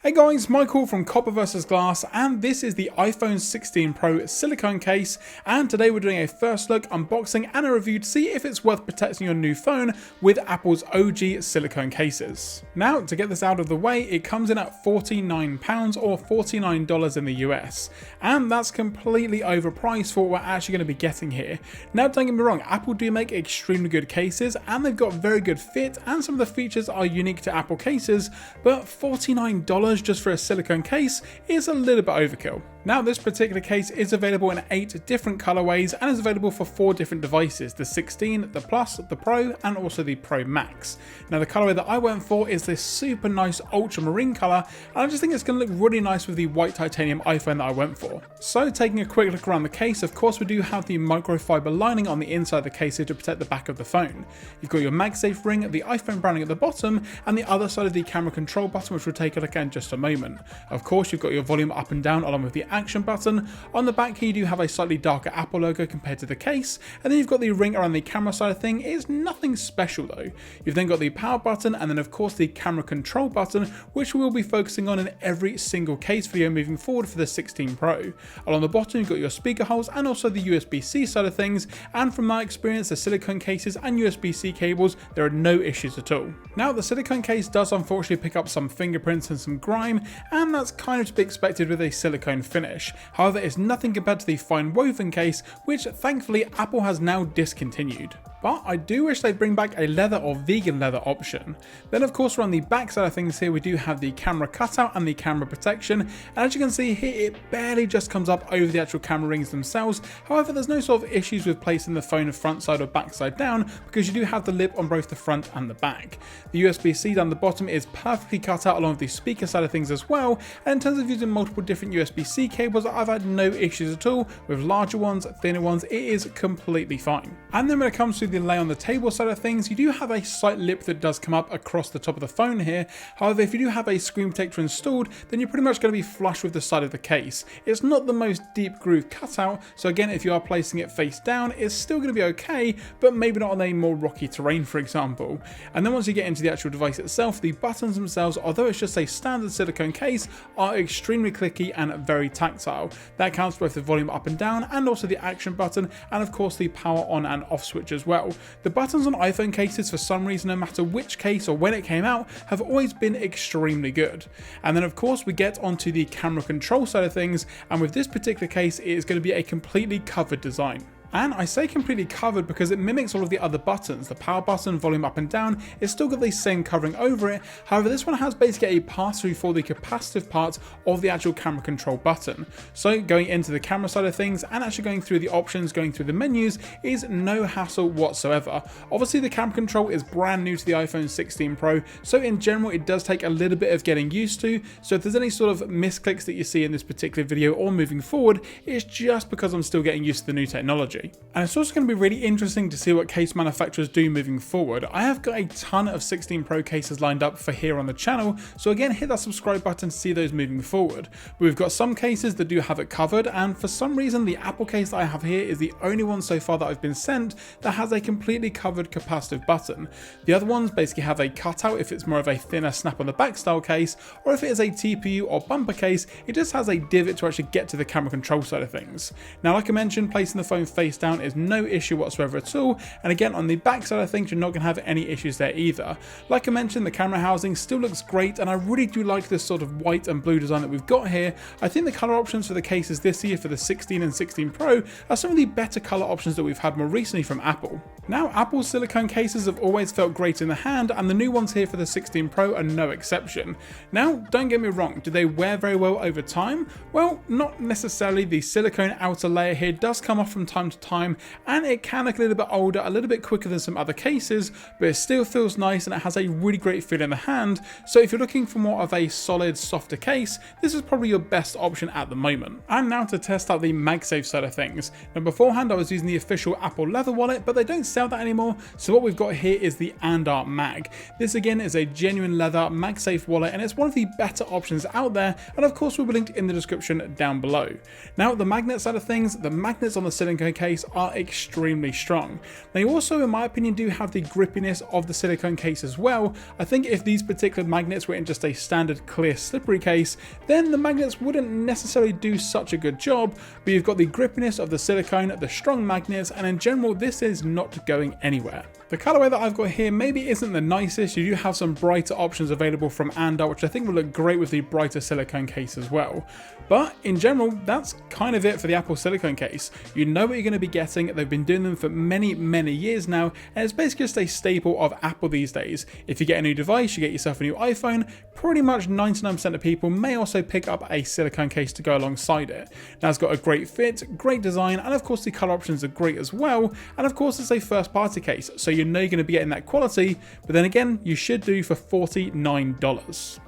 Hey guys, Michael from Copper vs Glass, and this is the iPhone 16 Pro silicone case, and today we're doing a first look, unboxing and a review to see if it's worth protecting your new phone with Apple's OG silicone cases. Now, to get this out of the way, it comes in at £49 or $49 in the US, and that's completely overpriced for what we're actually going to be getting here. Now, don't get me wrong, Apple do make extremely good cases, and they've got very good fit, and some of the features are unique to Apple cases, but $49 just for a silicone case is a little bit overkill. Now, this particular case is available in 8 different colorways and is available for 4 different devices: the 16, the Plus, the Pro, and also the Pro Max. Now, the colorway that I went for is this super nice ultramarine color, and I just think it's going to look really nice with the white titanium iPhone that I went for. So, taking a quick look around the case, of course we do have the microfiber lining on the inside of the case here to protect the back of the phone. You've got your MagSafe ring, the iPhone branding at the bottom, and the other side of the camera control button, which we'll take a look at in just a moment. Of course, you've got your volume up and down along with the action button. On the back here you do have a slightly darker Apple logo compared to the case, and then you've got the ring around the camera side of thing. It's nothing special though. You've then got the power button, and then of course the camera control button, which we will be focusing on in every single case video moving forward for the 16 Pro. Along the bottom you've got your speaker holes and also the USB-C side of things, and from my experience the silicone cases and USB-C cables, there are no issues at all. Now, the silicone case does unfortunately pick up some fingerprints and some grime, and that's kind of to be expected with a silicone finish. However, it's nothing compared to the fine woven case, which thankfully Apple has now discontinued. But I do wish they'd bring back a leather or vegan leather option. Then of course around the back side of things here we do have the camera cutout and the camera protection, and as you can see here it barely just comes up over the actual camera rings themselves. However, there's no sort of issues with placing the phone front side or back side down because you do have the lip on both the front and the back. The USB-C down the bottom is perfectly cut out along with the speaker side of things as well, and in terms of using multiple different USB-C cables, I've had no issues at all. With larger ones, thinner ones, it is completely fine. And then when it comes to the lay on the table side of things, you do have a slight lip that does come up across the top of the phone here. However, if you do have a screen protector installed, then you're pretty much going to be flush with the side of the case. It's not the most deep groove cutout, so again, if you are placing it face down, it's still going to be okay, but maybe not on a more rocky terrain, for example. And then once you get into the actual device itself, the buttons themselves, although it's just a standard silicone case, are extremely clicky and very tactile. That counts both the volume up and down and also the action button, and of course the power on and off switch as well. The buttons on iPhone cases, for some reason, no matter which case or when it came out, have always been extremely good. And then of course we get onto the camera control side of things, and with this particular case it is going to be a completely covered design. And I say completely covered because it mimics all of the other buttons. The power button, volume up and down, it's still got the same covering over it. However, this one has basically a pass-through for the capacitive part of the actual camera control button. So going into the camera side of things and actually going through the options, going through the menus is no hassle whatsoever. Obviously the camera control is brand new to the iPhone 16 Pro, so in general it does take a little bit of getting used to. So if there's any sort of misclicks that you see in this particular video or moving forward, it's just because I'm still getting used to the new technology. And it's also going to be really interesting to see what case manufacturers do moving forward. I have got a ton of 16 Pro cases lined up for here on the channel, so again hit that subscribe button to see those moving forward. But we've got some cases that do have it covered, and for some reason the Apple case that I have here is the only one so far that I've been sent that has a completely covered capacitive button. The other ones basically have a cutout if it's more of a thinner snap on the back style case, or if it is a TPU or bumper case, it just has a divot to actually get to the camera control side of things. Now, like I mentioned, placing the phone face down is no issue whatsoever at all, and again on the back side of things you're not going to have any issues there either. Like I mentioned, the camera housing still looks great, and I really do like this sort of white and blue design that we've got here. I think the color options for the cases this year for the 16 and 16 Pro are some of the better color options that we've had more recently from Apple. Now, Apple's silicone cases have always felt great in the hand, and the new ones here for the 16 Pro are no exception. Now, don't get me wrong, do they wear very well over time? Well, not necessarily. The silicone outer layer here does come off from time to time, and it can look a little bit older, a little bit quicker than some other cases, but it still feels nice and it has a really great feel in the hand. So if you're looking for more of a solid, softer case, this is probably your best option at the moment. And now to test out the MagSafe side of things. Now, beforehand I was using the official Apple leather wallet, but they don't sell that anymore, so what we've got here is the Andar Mag. This again is a genuine leather MagSafe wallet, and it's one of the better options out there, and of course we'll be linked in the description down below. Now, the magnet side of things, the magnets on the silicone case case are extremely strong. They also, in my opinion, do have the grippiness of the silicone case as well. I think if these particular magnets were in just a standard clear slippery case, then the magnets wouldn't necessarily do such a good job, but you've got the grippiness of the silicone, the strong magnets, and in general this is not going anywhere. The colorway that I've got here maybe isn't the nicest. You do have some brighter options available from Andar, which I think will look great with the brighter silicone case as well. But in general, that's kind of it for the Apple silicone case. You know what you're going to be getting. They've been doing them for many years now, and it's basically just a staple of Apple these days. If you get a new device, you get yourself a new iPhone, pretty much 99% of people may also pick up a silicone case to go alongside it. Now it's got a great fit, great design, and of course the color options are great as well, and of course it's a first party case, so you know you're going to be getting that quality, but then again, you should do for $49.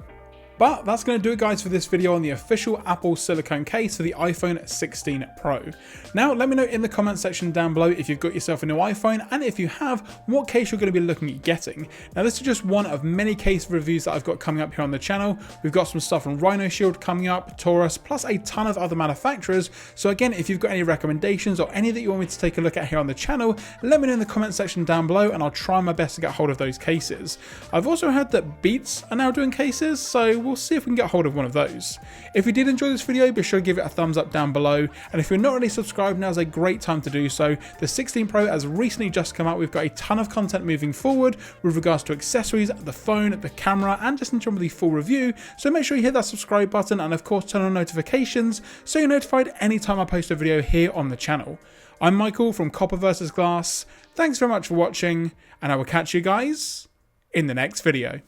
But that's going to do it, guys, for this video on the official Apple silicone case for the iPhone 16 Pro. Now, let me know in the comment section down below if you've got yourself a new iPhone, and if you have, what case you're going to be looking at getting. Now, this is just one of many case reviews that I've got coming up here on the channel. We've got some stuff from Rhino Shield coming up, Taurus, plus a ton of other manufacturers. So again, if you've got any recommendations or any that you want me to take a look at here on the channel, let me know in the comment section down below, and I'll try my best to get hold of those cases. I've also heard that Beats are now doing cases, so we'll see if we can get hold of one of those. If you did enjoy this video, be sure to give it a thumbs up down below, and if you're not already subscribed, now is a great time to do so. The 16 Pro has recently just come out. We've got a ton of content moving forward with regards to accessories, the phone, the camera, and just in general the full review, so make sure you hit that subscribe button and of course turn on notifications so you're notified anytime I post a video here on the channel. I'm Michael from Copper vs Glass. Thanks very much for watching, and I will catch you guys in the next video.